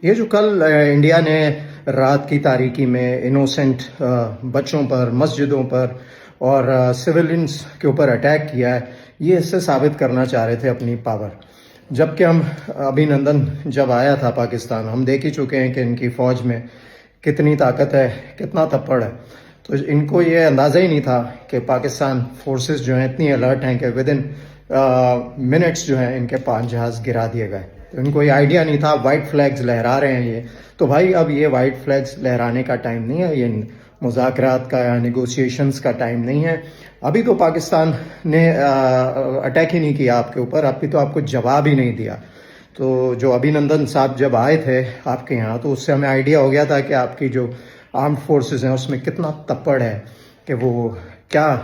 یہ جو کل انڈیا نے رات کی تاریکی میں انوسنٹ بچوں پر، مسجدوں پر اور سویلینز کے اوپر اٹیک کیا ہے، یہ اس سے ثابت کرنا چاہ رہے تھے اپنی پاور. جبکہ ہم ابھینندن جب آیا تھا پاکستان، ہم دیکھ ہی چکے ہیں کہ ان کی فوج میں کتنی طاقت ہے، کتنا تپڑ ہے. تو ان کو یہ اندازہ ہی نہیں تھا کہ پاکستان فورسز جو ہیں اتنی الرٹ ہیں کہ ودن منٹس جو ہیں ان کے 5 جہاز گرا دیے گئے. ان کو یہ آئیڈیا نہیں تھا. وائٹ فلیگز لہرا رہے ہیں یہ. تو بھائی اب یہ وائٹ فلیگز لہرانے کا ٹائم نہیں ہے، یہ مذاکرات کا یا نیگوسیشنز کا ٹائم نہیں ہے. ابھی تو پاکستان نے اٹیک ہی نہیں کیا آپ کے اوپر، ابھی تو آپ کو جواب ہی نہیں دیا. تو جو ابھینندن صاحب جب آئے تھے آپ کے یہاں، تو اس سے ہمیں آئیڈیا ہو گیا تھا کہ آپ کی جو آرمڈ فورسز ہیں اس میں کتنا تپڑ ہے، کہ وہ کیا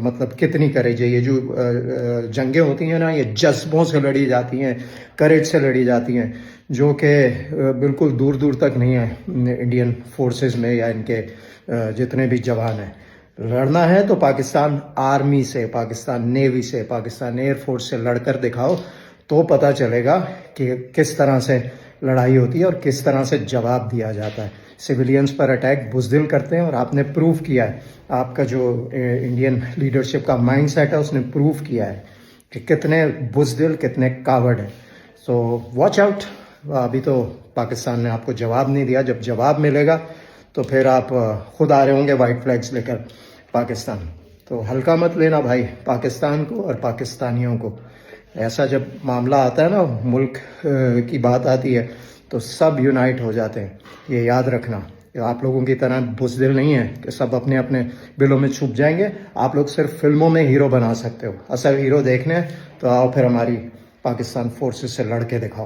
مطلب کتنی کریج ہے. یہ جو جنگیں ہوتی ہیں نا، یہ جذبوں سے لڑی جاتی ہیں، کریج سے لڑی جاتی ہیں، جو کہ بالکل دور دور تک نہیں ہے انڈین فورسز میں یا ان کے جتنے بھی جوان ہیں. لڑنا ہے تو پاکستان آرمی سے، پاکستان نیوی سے، پاکستان ایئر فورس سے لڑ کر دکھاؤ، تو پتہ چلے گا کہ کس طرح سے لڑائی ہوتی ہے اور کس طرح سے جواب دیا جاتا ہے. سویلینز پر اٹیک بزدل کرتے ہیں، اور آپ نے پروف کیا ہے، آپ کا جو انڈین لیڈرشپ کا مائنڈ سیٹ ہے اس نے پروف کیا ہے کہ کتنے بزدل، کتنے کاورڈ ہیں. سو واچ آؤٹ. ابھی تو پاکستان نے آپ کو جواب نہیں دیا. جب جواب ملے گا تو پھر آپ خود آ رہے ہوں گے وائٹ فلیگز لے کر پاکستان. تو ہلکا مت لینا بھائی پاکستان کو اور پاکستانیوں کو. ایسا جب معاملہ آتا ہے نا، ملک کی بات آتی ہے، تو سب یونائٹ ہو جاتے ہیں. یہ یاد رکھنا کہ آپ لوگوں کی طرح بزدل نہیں ہے کہ سب اپنے اپنے بلوں میں چھپ جائیں گے. آپ لوگ صرف فلموں میں ہیرو بنا سکتے ہو. اصل ہیرو دیکھنے تو آؤ پھر ہماری پاکستان فورسز سے لڑ کے دکھاؤ.